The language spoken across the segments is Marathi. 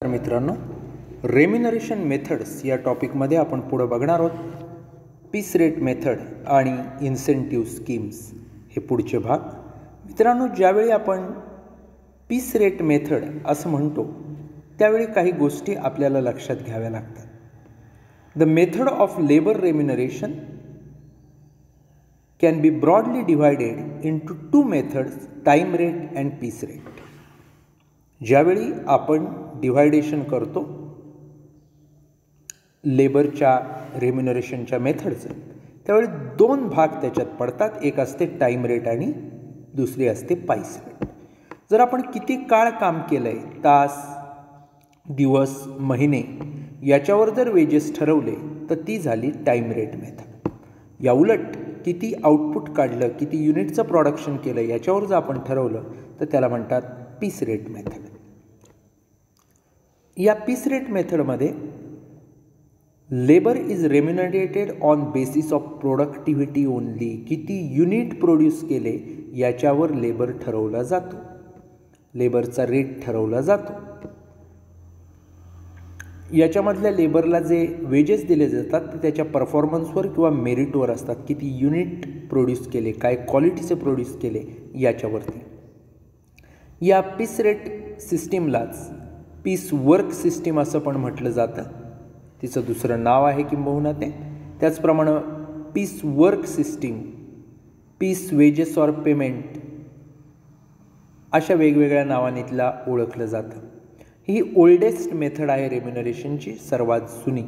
मित्रांनो, रेम्युनरेशन मेथड्स या टॉपिकमध्ये आपण पुढे बघणार आहोत पीस रेट मेथड आणि इन्सेंटिव्ह स्कीम्स हे पुढचे भाग. मित्रांनो, ज्यावेळी आपण पीस रेट मेथड असं म्हणतो त्यावेळी काही गोष्टी आपल्याला लक्षात घ्याव्या लागतात. The method of labour remuneration can be broadly divided into two methods, time rate and peace rate. ज्यावेळी आपण डिव्हायडेशन करतो लेबरच्या रेम्युनरेशनच्या मेथडचं, त्यावेळी दोन भाग त्याच्यात पडतात. एक असते टाईम रेट आणि दुसरी असते पीस रेट. जर आपण किती काळ काम केलं आहे, तास, दिवस, महिने, याच्यावर जर वेजेस ठरवले तर ती झाली टाईम रेट मेथड. या उलट किती आउटपुट काढलं, किती युनिटचं प्रोडक्शन केलं याच्यावर जर आपण ठरवलं तर त्याला म्हणतात पीस रेट मेथड. या पीस रेट मेथडमध्ये labour is remunerated on basis of productivity only. किती युनिट प्रोड्यूस केले याच्यावर लेबर ठरवला जातो, लेबरचा रेट ठरवला जातो. याच्यामधल्या लेबरला जे वेजेस दिले जातात ते त्याच्या परफॉर्मन्सवर किंवा मेरिटवर असतात. किती युनिट प्रोड्यूस केले, काय क्वालिटीचे प्रोड्यूस केले याच्यावरती. या पीस रेट सिस्टीमलाच पीस वर्क सिस्टीम असं पण म्हटलं जातं. तिचं दुसरं नाव आहे किंबहुना ते. त्याचप्रमाणे piece work system, piece wages or payment अशा वेगवेगळ्या नावाने तिला ओळखलं जातं. ही ओल्डेस्ट मेथड आहे रेम्युनरेशनची, सर्वात जुनी.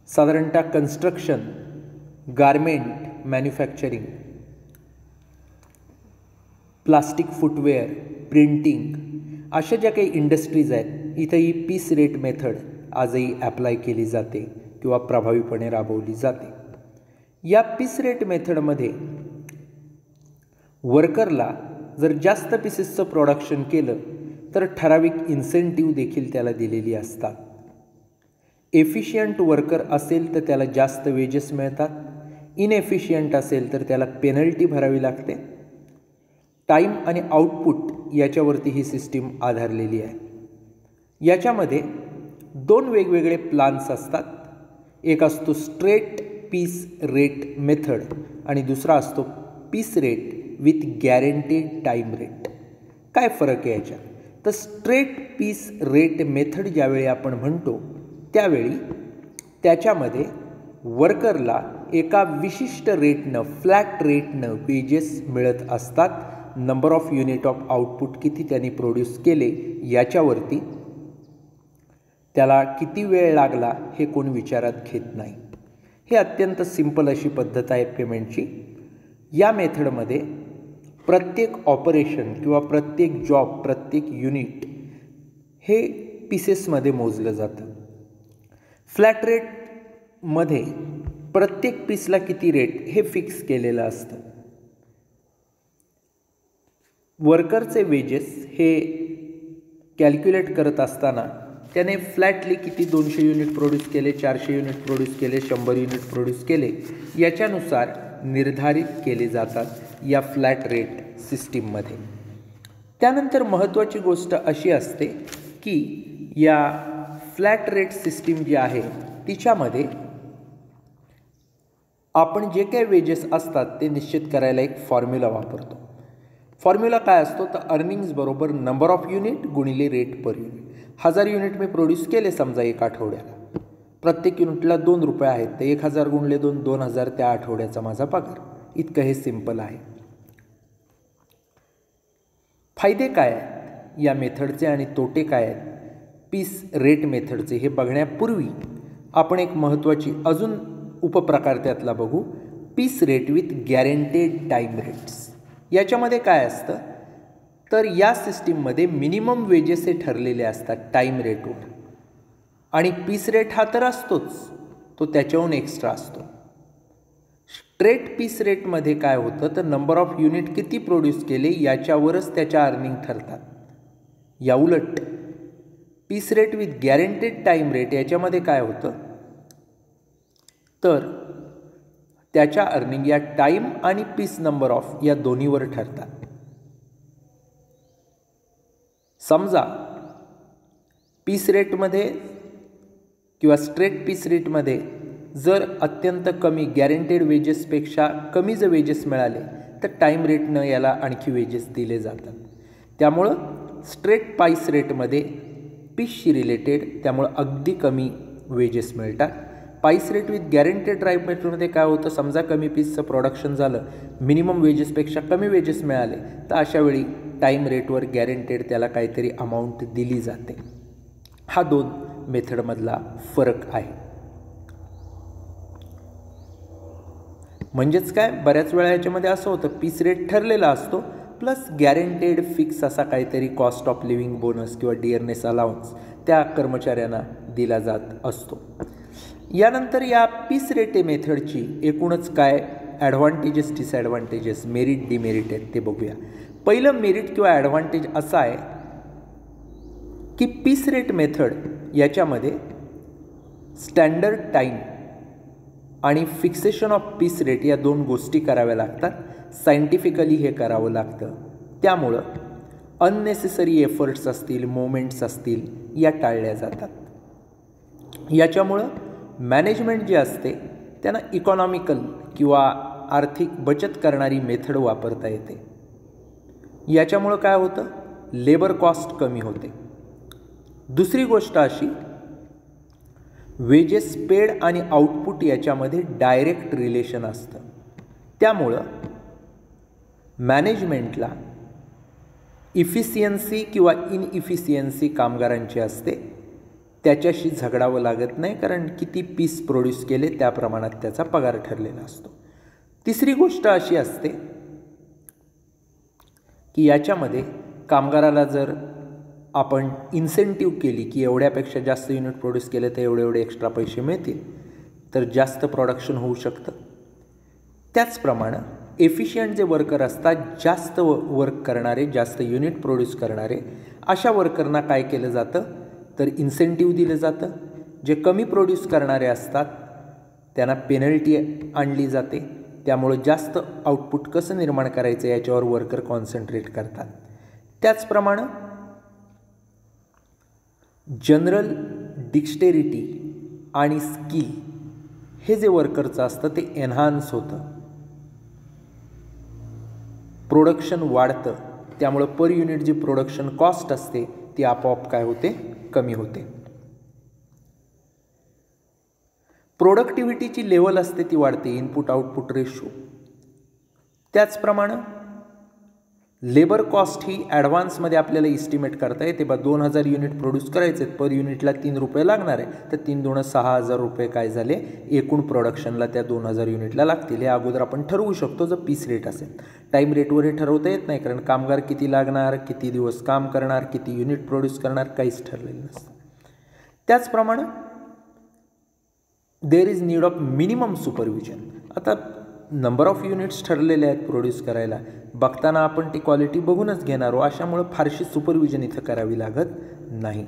साधारणतः construction, garment manufacturing, plastic footwear, printing अशा ज्या काही इंडस्ट्रीज आहेत इथं ही पीस रेट मेथड आजही ॲप्लाय केली जाते किंवा प्रभावीपणे राबवली जाते. या पीस रेट मेथडमध्ये वर्करला जर जास्त पीसेसचं प्रोडक्शन केलं तर ठराविक इन्सेंटिव्ह देखील त्याला दिलेली असतात. एफिशियंट वर्कर असेल तर त्याला जास्त वेजेस मिळतात. इनएफिशियंट असेल तर त्याला पेनल्टी भरावी लागते. टाईम आणि आउटपुट याच्यावरती ही सिस्टीम आधारलेली आहे. याच्यामध्ये दोन वेगवेगळे प्लान्स असतात. एक असतो स्ट्रेट पीस रेट मेथड आणि दुसरा असतो piece rate with guaranteed time rate. काय फरक आहे याच्यात? तर स्ट्रेट पीस रेट मेथड ज्यावेळी आपण म्हणतो त्यावेळी त्याच्यामध्ये वर्करला एका विशिष्ट रेटनं, फ्लॅट रेटनं वेजेस मिळत असतात. Number of unit of output किती त्यांनी प्रोड्यूस केले याच्यावरती. त्याला किती वेळ लागला हे कोण विचारात घेत नाही. हे अत्यंत सिंपल अशी पद्धत आहे पेमेंटची. या मेथडमध्ये प्रत्येक ऑपरेशन किंवा प्रत्येक जॉब, प्रत्येक युनिट हे पीसेसमध्ये मोजलं जातं. फ्लॅट रेटमध्ये प्रत्येक पीसला किती रेट हे फिक्स केलेलं असतं. वर्करचे वेजेस हे कॅल्क्युलेट करत असताना त्याने फ्लॅटली किती 200 युनिट प्रोड्यूस केले, 400 युनिट प्रोड्यूस केले, 100 युनिट प्रोड्यूस केले याच्यानुसार निर्धारित केले जातात या फ्लॅट रेट सिस्टीममध्ये. त्यानंतर महत्त्वाची गोष्ट अशी असते की या फ्लॅट रेट सिस्टीम जी आहे तिच्यामध्ये आपण जे काही वेजेस असतात ते निश्चित करायला एक फॉर्म्युला वापरतो. फॉर्म्युला काय असतो? तर अर्निंग्स बरोबर नंबर ऑफ युनिट गुणिले रेट पर युनिट. 1000 युनिट मी प्रोड्यूस केले समजा एक आठवड्याला, प्रत्येक युनिटला 2 रुपये आहेत, तर 1000 गुणले 2, 2000 त्या आठवड्याचा माझा पगार. इतकं हे सिंपल आहे. फायदे काय आहेत या मेथडचे आणि तोटे काय आहेत पीस रेट मेथडचे हे बघण्यापूर्वी आपण एक महत्त्वाची अजून उपप्रकार त्यातला बघू. Piece rate with guaranteed time rates. याच्यामध्ये काय असतं तर या सिस्टीममध्ये मिनिमम वेजेस हे ठरलेले असतात टाईम रेटवर आणि पीस रेट हा तर असतोच, तो त्याच्याहून एक्स्ट्रा असतो. स्ट्रेट पीस रेटमध्ये काय होतं तर नंबर ऑफ युनिट किती प्रोड्यूस केले याच्यावरच त्याच्या अर्निंग ठरतात. या उलट piece rate with guaranteed time rate याच्यामध्ये काय होतं तर त्याच्या अर्निंग या टाईम आणि पीस नंबर ऑफ या दोन्हीवर ठरतात. समजा पीस रेटमध्ये किंवा स्ट्रेट पीस रेटमध्ये जर अत्यंत कमी गॅरंटेड वेजेसपेक्षा कमी जर वेजेस मिळाले तर टाईम रेटनं याला आणखी वेजेस दिले जातात. त्यामुळं स्ट्रेट पाईस रेटमध्ये पीसशी रिलेटेड त्यामुळं अगदी कमी वेजेस मिळतात. पाईस रेट विथ गॅरंटेड ड्राईव्ह मेथडमध्ये काय होतं, समजा कमी पीसचं प्रोडक्शन झालं, मिनिमम वेजेसपेक्षा कमी वेजेस मिळाले तर अशावेळी टाईम रेटवर गॅरंटेड त्याला काहीतरी अमाऊंट दिली जाते. हा 2 मेथडमधला फरक आहे. म्हणजेच काय, बऱ्याच वेळा याच्यामध्ये असं होतं पीस रेट ठरलेला असतो प्लस गॅरंटेड फिक्स असा काहीतरी कॉस्ट ऑफ लिव्हिंग बोनस किंवा डिअरनेस अलाउन्स त्या कर्मचाऱ्यांना दिला जात असतो. यानंतर या पीस रेटे मेथडची एकूणच काय ॲडव्हान्टेजेस डिसॲडव्हान्टेजेस मेरिट डिमेरिट आहेत ते बघूया. पहिलं मेरिट किंवा ॲडव्हान्टेज असं आहे की पीस रेट मेथड याच्यामध्ये स्टँडर्ड टाईम आणि फिक्सेशन ऑफ पीस रेट या 2 गोष्टी कराव्या लागतात. सायंटिफिकली हे करावं लागतं. त्यामुळं अननेसेसरी एफर्ट्स असतील, मोमेंट्स असतील या टाळल्या जातात. याच्यामुळं मॅनेजमेंट जे असते त्यांना इकॉनॉमिकल किंवा आर्थिक बचत करणारी मेथड वापरता येते. याच्यामुळं काय होतं, लेबर कॉस्ट कमी होते. दुसरी गोष्ट अशी, वेजेस पेड आणि आउटपुट याच्यामध्ये डायरेक्ट रिलेशन असतं. त्यामुळं मॅनेजमेंटला इफिशियन्सी किंवा इनइफिशियन्सी कामगारांची असते त्याच्याशी झगडावं लागत नाही, कारण किती पीस प्रोड्यूस केले त्या प्रमाणात त्याचा पगार ठरलेला असतो. तिसरी गोष्ट अशी असते की याच्यामध्ये कामगाराला जर आपण इन्सेंटिव्ह केली की एवढ्यापेक्षा जास्त युनिट प्रोड्यूस केले तर एवढे एक्स्ट्रा पैसे मिळतील तर जास्त प्रोडक्शन होऊ शकतं. त्याचप्रमाणे एफिशियंट जे वर्कर असतात, जास्त वर्क करणारे, जास्त युनिट प्रोड्यूस करणारे, अशा वर्करना काय केलं जातं तर इन्सेंटिव्ह दिलं जातं. जे कमी प्रोड्यूस करणारे असतात त्यांना पेनल्टी आणली जाते. त्यामुळं जास्त आउटपुट कसं निर्माण करायचं याच्यावर वर्कर कॉन्सन्ट्रेट करतात. त्याचप्रमाणे जनरल डिक्स्टेरिटी आणि स्किल हे जे वर्करचं असतं ते एन्हान्स होतं, प्रोडक्शन वाढतं. त्यामुळं पर युनिट जी प्रोडक्शन कॉस्ट असते ती आपोआप काय होते, कमी होते. प्रोडक्टिव्हिटीची लेवल असते ती वाढते, इनपुट आउटपुट रेशो. त्याचप्रमाणे लेबर कॉस्ट ही ॲडव्हान्समध्ये आपल्याला इस्टिमेट करता येते. 2000 युनिट प्रोड्यूस करायचे आहेत, पर युनिटला 3 रुपये लागणार आहे, तर 3 दूण 6000 रुपये काय झाले एकूण प्रोडक्शनला त्या 2000 युनिटला लागतील. हे अगोदर आपण ठरवू शकतो जर पीस रेट असेल. टाईम रेटवर हे ठरवता येत नाही, कारण कामगार किती लागणार, किती दिवस काम करणार, किती युनिट प्रोड्यूस करणार काहीच ठरलेलं नसतं. त्याचप्रमाणे there is need of minimum supervision. आता नंबर ऑफ युनिट्स ठरलेले आहेत प्रोड्यूस करायला, बघताना आपण ती क्वालिटी बघूनच घेणार आहोत. अशामुळे फारशी सुपरविजन इथं करावी लागत नाही.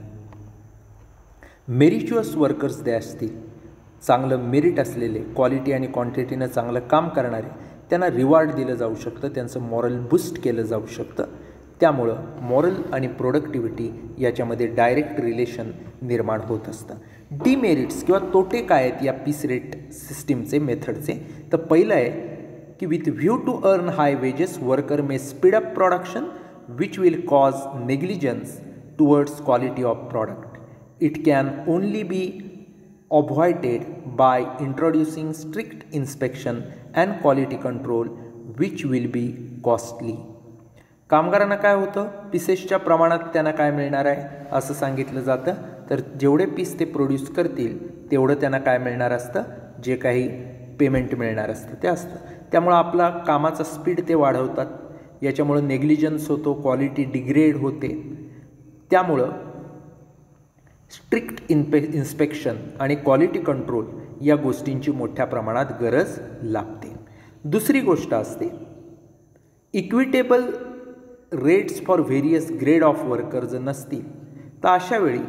मेरिच्युअस वर्कर्स जे असतील, चांगलं मेरिट असलेले, क्वालिटी आणि क्वांटिटीनं चांगलं काम करणारे, त्यांना रिवॉर्ड दिलं जाऊ शकतं, त्यांचं मॉरल बूस्ट केलं जाऊ शकतं. त्यामुळं मॉरल आणि प्रोडक्टिव्हिटी याच्यामध्ये डायरेक्ट रिलेशन निर्माण होत असतं. डिमेरिट्स किंवा तोटे काय आहेत या पीस रेट सिस्टीमचे, मेथडचे, तर पहिलं आहे की with view to earn high wages worker may speed up production which will cause negligence towards quality of product. It can only be avoided by introducing strict inspection and quality control which will be costly. कामगारांना काय होतं, पीसेसच्या प्रमाणात त्यांना काय मिळणार आहे असं सांगितलं जातं, तर जेवढे पीस ते प्रोड्यूस करतील तेवढं त्यांना काय मिळणार असतं, जे काही पेमेंट मिळणार असतं ते असतं. त्यामुळं आपला कामाचा स्पीड ते वाढवतात, याच्यामुळं नेग्लिजन्स होतो, क्वालिटी डिग्रेड होते. त्यामुळं स्ट्रिक्ट इन्स्पेक्शन आणि क्वालिटी कंट्रोल या गोष्टींची मोठ्या प्रमाणात गरज लागते. दुसरी गोष्ट असते equitable rates for various grade of worker जर नसतील तर अशावेळी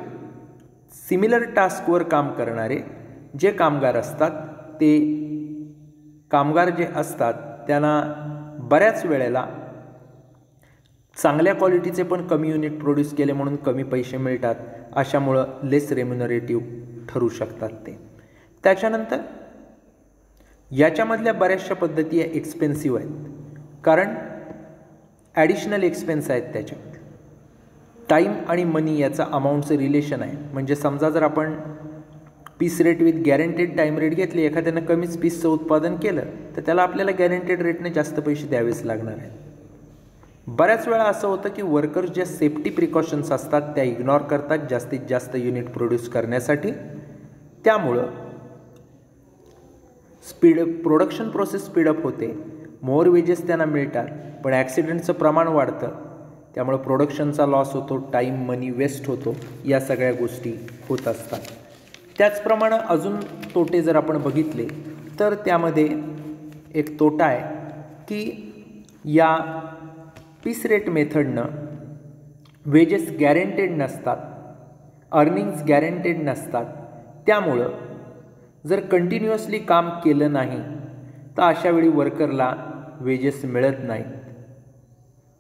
सिमिलर टास्कवर काम करणारे जे कामगार असतात ते कामगार जे असतात त्यांना बऱ्याच वेळेला चांगल्या क्वालिटीचे पण कमी युनिट प्रोड्यूस केले म्हणून कमी पैसे मिळतात, अशामुळं लेस रेम्युनरेटिव्ह ठरू शकतात ते. त्याच्यानंतर याच्यामधल्या बऱ्याचशा पद्धती एक्सपेन्सिव्ह आहेत, कारण ॲडिशनल एक्सपेन्स आहेत त्याच्यात. टाईम आणि मनी याचा अमाऊंटचं रिलेशन आहे. म्हणजे समजा जर आपण piece rate with guaranteed time rate घेतली, एखाद्यानं कमीच पीसचं उत्पादन केलं तर त्याला आपल्याला गॅरंटेड रेटने जास्त पैसे द्यावेच लागणार आहेत. बऱ्याच वेळा असं होतं की वर्कर्स ज्या सेफ्टी प्रिकॉशन्स असतात त्या इग्नॉर करतात जास्तीत जास्त युनिट प्रोड्यूस करण्यासाठी. त्यामुळं प्रोडक्शन प्रोसेस स्पीडअप होते, मोर वेजेस त्यांना मिळतात, पण ॲक्सिडेंटचं प्रमाण वाढतं, त्यामुळं प्रोडक्शनचा लॉस होतो, टाईम मनी वेस्ट होतो, या सगळ्या गोष्टी होत असतात. त्याचप्रमाणे अजून तोटे जर आपण बघितले तर त्यामध्ये एक तोटा आहे की या पीस रेट मेथडनं वेजेस गॅरंटेड नसतात, अर्निंग्स गॅरंटेड नसतात. त्यामुळं जर कंटिन्युअसली काम केलं नाही तर अशावेळी वर्करला वेजेस मिळत नाहीत.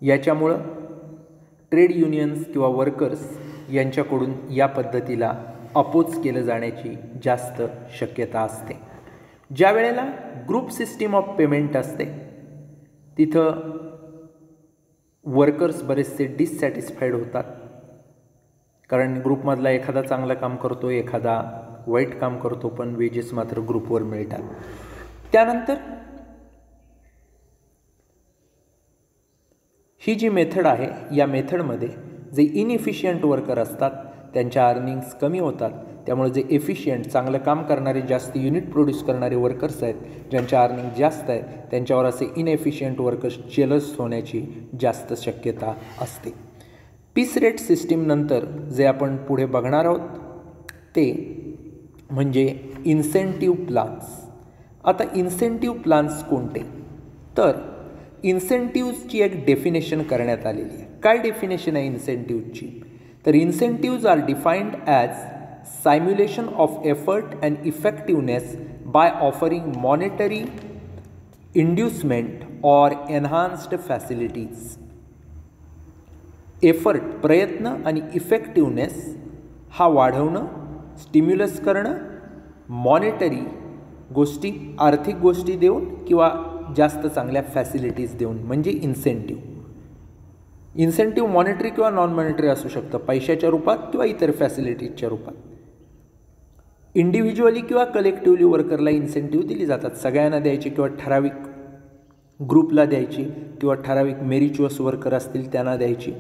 याच्यामुळं ट्रेड युनियन्स किंवा वर्कर्स यांच्याकडून या पद्धतीला अपोज केलं जाण्याची जास्त शक्यता असते. ज्या वेळेला ग्रुप सिस्टीम ऑफ पेमेंट असते तिथं वर्कर्स बरेचसे डिससॅटिस्फाईड होतात, कारण ग्रुपमधला एखादा चांगलं काम करतो, एखादा वाईट काम करतो, पण वेजेस मात्र ग्रुपवर मिळतात. त्यानंतर ही जी मेथड आहे या मेथडमध्ये जे इनइफिशियंट वर्कर असतात त्यांच्या अर्निंग्स कमी होतात. त्यामुळे जे एफिशियंट चांगलं काम करणारे, जास्त युनिट प्रोड्यूस करणारे वर्कर्स आहेत, ज्यांच्या अर्निंग जास्त आहे, त्यांच्यावर असे इनएफिशियंट वर्कर्स जेलस होण्याची जास्त शक्यता असते. पीस रेट सिस्टीमनंतर जे आपण पुढे बघणार आहोत ते म्हणजे इन्सेंटिव्ह प्लान्स. आता इन्सेंटिव्ह प्लान्स कोणते? तर इन्सेंटिव्हची एक डेफिनेशन करण्यात आलेली आहे. काय डेफिनेशन आहे इन्सेंटिव्हची? तर incentives are defined as simulation of effort and effectiveness by offering monetary inducement or enhanced facilities. Effort प्रयत्न आणि इफेक्टिव्हनेस हा वाढवणं, स्टिम्युलस करणं, मॉनिटरी गोष्टी, आर्थिक गोष्टी देऊन किंवा जास्त चांगल्या फॅसिलिटीज देऊन म्हणजे इन्सेंटिव्ह. इन्सेंटिव्ह मॉनिटरी किंवा नॉन मॉनिटरी असू शकतं, पैशाच्या रूपात किंवा इतर फॅसिलिटीजच्या रूपात. इंडिव्हिज्युअली किंवा कलेक्टिव्हली वर्करला इन्सेंटिव्ह दिली जातात. सगळ्यांना द्यायची किंवा ठराविक ग्रुपला द्यायची किंवा ठराविक मेरिच्युअस वर्कर असतील त्यांना द्यायची,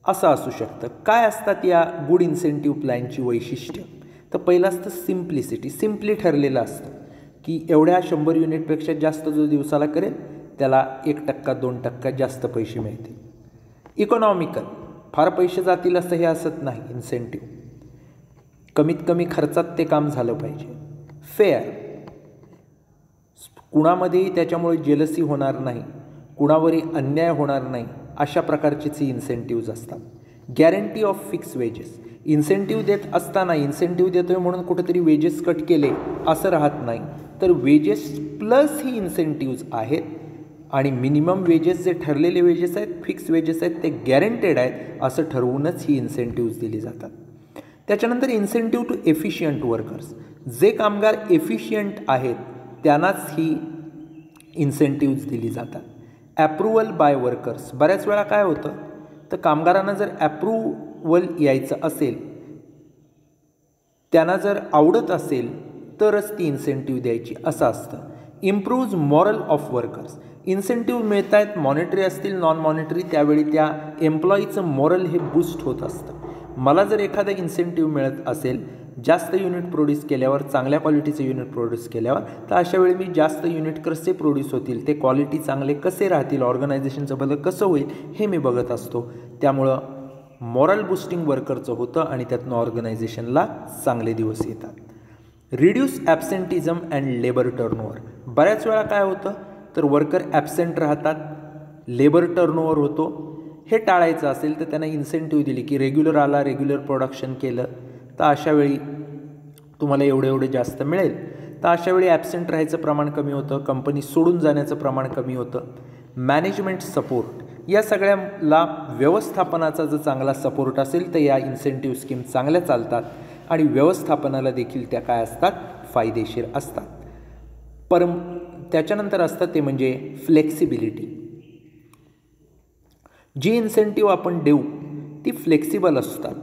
असं असू शकतं. काय असतात या गुड इन्सेंटिव्ह प्लॅनची वैशिष्ट्य? तर पहिलं असतं सिम्प्लिसिटी. सिम्पली ठरलेलं असतं की एवढ्या 100 युनिटपेक्षा जास्त जो दिवसाला करेल त्याला 1% 2% जास्त पैसे मिळतील. इकॉनॉमिकल, फार पैसे जातील असं हे असत नाही इन्सेंटिव्ह, कमीत कमी खर्चात ते काम झालं पाहिजे. फेअर, कुणामध्येही त्याच्यामुळे जेलसी होणार नाही, कुणावरही अन्याय होणार नाही, अशा प्रकारचेच इन्सेंटिव्ज असतात. Guarantee of fix wedges, incentive देत असताना इन्सेंटिव्ह देतोय म्हणून कुठेतरी वेजेस कट केले असं राहत नाही, तर वेजेस प्लस ही इन्सेंटिव्ज आहेत आणि मिनिमम वेजेस जे ठरलेले वेजेस आहेत, फिक्स वेजेस आहेत, ते गॅरंटेड आहेत असं ठरवूनच ही इन्सेंटिव्ज दिली जातात. त्याच्यानंतर इन्सेंटिव्ह टू एफिशियंट वर्कर्स, जे कामगार एफिशियंट आहेत त्यांनाच ही इन्सेंटिव्ज दिली जातात. ॲप्रुव्हल बाय वर्कर्स, बऱ्याच वेळा काय होतं तर कामगारांना जर ॲप्रुव्हल यायचं असेल, त्यांना जर आवडत असेल तरच ती इन्सेंटिव्ह द्यायची असं असतं. Improves moral of workers, incentive मिळत आहेत, मॉनिटरी असतील नॉन मॉनिटरी, त्यावेळी त्या एम्प्लॉईचं मॉरल हे बूस्ट होत असतं. मला जर एखादा इन्सेंटिव्ह मिळत असेल जास्त युनिट प्रोड्यूस केल्यावर, चांगल्या क्वालिटीचे युनिट प्रोड्यूस केल्यावर, तर अशावेळी मी जास्त युनिट कसे प्रोड्यूस होतील, ते क्वालिटी चांगले कसे राहतील, ऑर्गनायझेशनचं भलं कसं होईल हे मी बघत असतो. त्यामुळं मॉरल बुस्टिंग वर्करचं होतं आणि त्यातनं ऑर्गनायझेशनला चांगले दिवस येतात. रिड्यूस ॲब्सेंटिझम अँड लेबर टर्नओव्हर, बऱ्याच वेळा काय होतं तर वर्कर ॲब्सेंट राहतात, लेबर टर्नओव्हर होतो. हे टाळायचं असेल तर त्यांना इन्सेंटिव्ह दिली की रेग्युलर आला, रेग्युलर प्रोडक्शन केलं तर अशावेळी तुम्हाला एवढे जास्त मिळेल. तर अशावेळी ॲब्सेंट राहायचं प्रमाण कमी होतं, कंपनी सोडून जाण्याचं प्रमाण कमी होतं. मॅनेजमेंट सपोर्ट, या सगळ्याला व्यवस्थापनाचा जर चांगला सपोर्ट असेल तर या इन्सेंटिव्ह स्कीम चांगल्या चालतात आणि व्यवस्थापनाला देखील त्या काय असतात, फायदेशीर असतात. त्याच्यानंतर असतं ते म्हणजे फ्लेक्सिबिलिटी. जी इन्सेंटिव्ह आपण देऊ ती फ्लेक्सिबल असतात.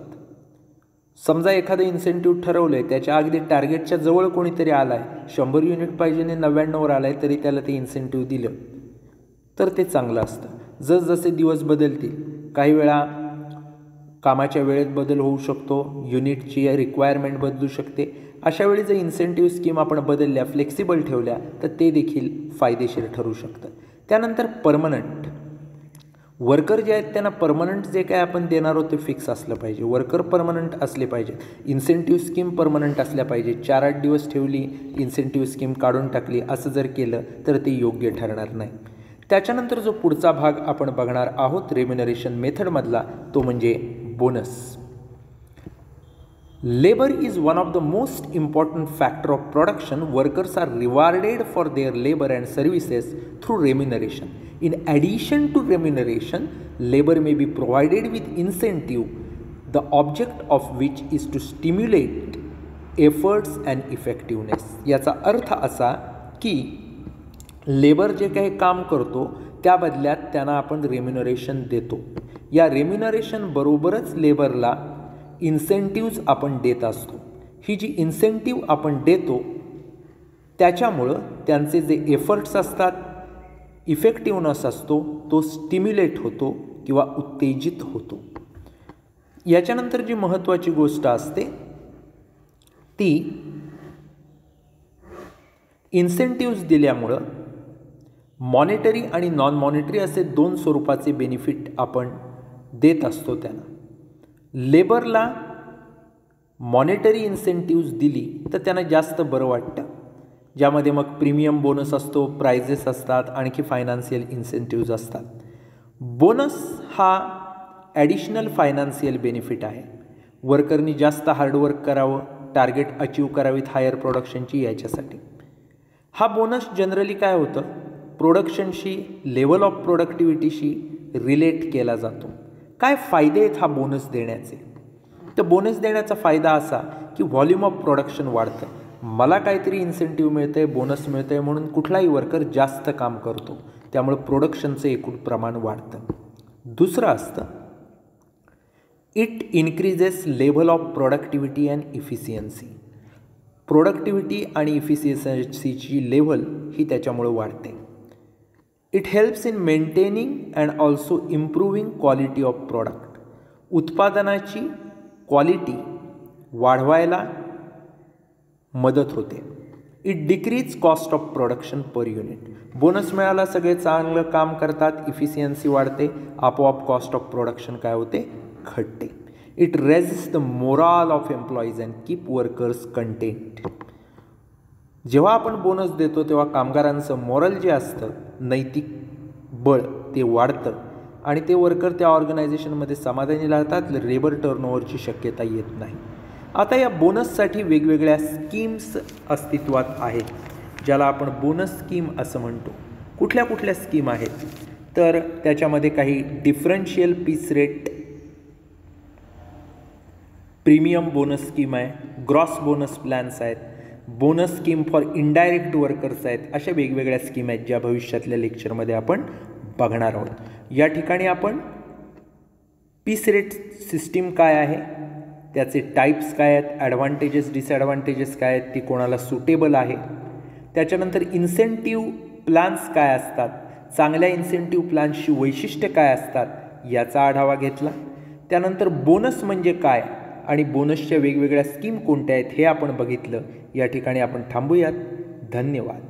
समजा एखादं इन्सेंटिव्ह ठरवलं आहे, त्याच्या अगदी टार्गेटच्या जवळ कोणीतरी आला आहे, 100 युनिट पाहिजे आणि 99वर आला आहे, तरी त्याला ते इन्सेंटिव्ह दिलं तर ते चांगलं असतं. जसजसे दिवस बदलतील, काही वेळा कामाच्या वेळेत बदल होऊ शकतो, युनिटची रिक्वायरमेंट बदलू शकते. अशा वेळी जर इन्सेंटिव्ह स्कीम आपण बदलल्या, फ्लेक्सिबल ठेवल्या तर ते देखील फायदेशीर ठरू शकतं. त्यानंतर परमनंट. वर्कर जे आहेत त्यांना परमनंट जे काय आपण देणार आहोत ते फिक्स असलं पाहिजे. वर्कर परमनंट असले पाहिजेत. इन्सेंटिव्ह स्कीम परमनंट असल्या पाहिजे. 4-8 दिवस ठेवली, इन्सेंटिव्ह स्कीम काढून टाकली, असं जर केलं तर ते योग्य ठरणार नाही. त्याच्यानंतर जो पुढचा भाग आपण बघणार आहोत रेम्युनरेशन मेथडमधला, तो म्हणजे bonus. Labor is one of the most important factor of production. Workers are rewarded for their labor and services through remuneration. In addition to remuneration, labor may be provided with incentive, the object of which is to stimulate efforts and effectiveness. याचा अर्थ असा की लेबर जे काही काम करतो त्या बदल्यात त्यांना आपण रेम्युनरेशन देतो. या रेम्युनरेशन बरोबरच लेबरला इन्सेंटिव्ज आपण देत असतो. ही जी इन्सेंटिव्ह आपण देतो त्याच्यामुळं त्यांचे जे एफर्ट्स असतात, इफेक्टिव्हनेस असतो तो स्टिम्युलेट होतो किंवा उत्तेजित होतो. याच्यानंतर जी महत्त्वाची गोष्ट असते ती इन्सेंटिव्ज दिल्यामुळं मॉनिटरी आणि नॉन मॉनिटरी असे 2 स्वरूपाचे बेनिफिट आपण देत असतो त्यांना. लेबरला मॉनिटरी इन्सेंटिव्ज दिली तर त्यांना जास्त बरं वाटतं, ज्यामध्ये मग प्रीमियम बोनस असतो, प्राइजेस असतात, आणखी फायनान्शियल इन्सेंटिव्ज असतात. बोनस हा ॲडिशनल फायनान्शियल बेनिफिट आहे. वर्करनी जास्त हार्डवर्क करावं, टार्गेट अचीव करावीत हायर प्रोडक्शनची, याच्यासाठी हा बोनस जनरली काय होतं, प्रोडक्शनशी, लेवल ऑफ प्रोडक्टिव्हिटीशी रिलेट केला जातो. काय फायदे आहेत हा बोनस देण्याचे? तर बोनस देण्याचा फायदा असा की व्हॉल्यूम ऑफ प्रोडक्शन वाढतं. मला काहीतरी इन्सेंटिव्ह मिळतं आहे, बोनस मिळतं आहे म्हणून कुठलाही वर्कर जास्त काम करतो, त्यामुळे प्रोडक्शनचं एकूण प्रमाण वाढतं. दुसरं असतं it increases level of productivity and efficiency. Productivity आणि इफिशियन्सीची लेव्हल ही त्याच्यामुळे वाढते. It helps in maintaining and also improving quality of product. उत्पादनाची क्वालिटी वाढवायला मदत होते. It decrease cost of production per unit. Bonus मिळाला, सगळे चांगलं काम करतात, इफिशियन्सी वाढते, आपोआप कॉस्ट ऑफ प्रोडक्शन काय होते, घटते. It resist the morale of employees and keep workers content. जेव्हा आपण बोनस देतो तेव्हा कामगारांचं मॉरल जे असतं, नैतिक बळ, ते वाढतं आणि ते वर्कर त्या ऑर्गनायझेशनमध्ये समाधानी राहतात. लेबर टर्नओव्हरची शक्यता येत नाही. आता या बोनससाठी वेगवेगळ्या स्कीम्स अस्तित्वात आहेत, ज्याला आपण बोनस स्कीम असं म्हणतो. कुठल्या कुठल्या स्कीम आहेत तर त्याच्यामध्ये काही differential piece rate premium bonus scheme आहे, ग्रॉस बोनस प्लॅन्स आहेत, bonus scheme for indirect workers आहेत. अशा वेगवेगळ्या स्कीम आहेत ज्या भविष्यातल्या लेक्चरमध्ये आपण बघणार आहोत. या ठिकाणी आपण पीस रेट सिस्टीम काय आहे, त्याचे टाईप्स काय आहेत, ॲडव्हान्टेजेस डिसॲडव्हान्टेजेस काय आहेत, ती कोणाला सुटेबल आहे, त्याच्यानंतर इन्सेंटिव्ह प्लॅन्स काय असतात, चांगल्या इन्सेंटिव्ह प्लॅन्सची वैशिष्ट्ये काय असतात याचा आढावा घेतला. त्यानंतर बोनस म्हणजे काय आणि बोनसच्या वेगवेगळ्या स्कीम कोणत्या आहेत हे आपण बघितलं. या ठिकाणी आपण थांबूयात. धन्यवाद.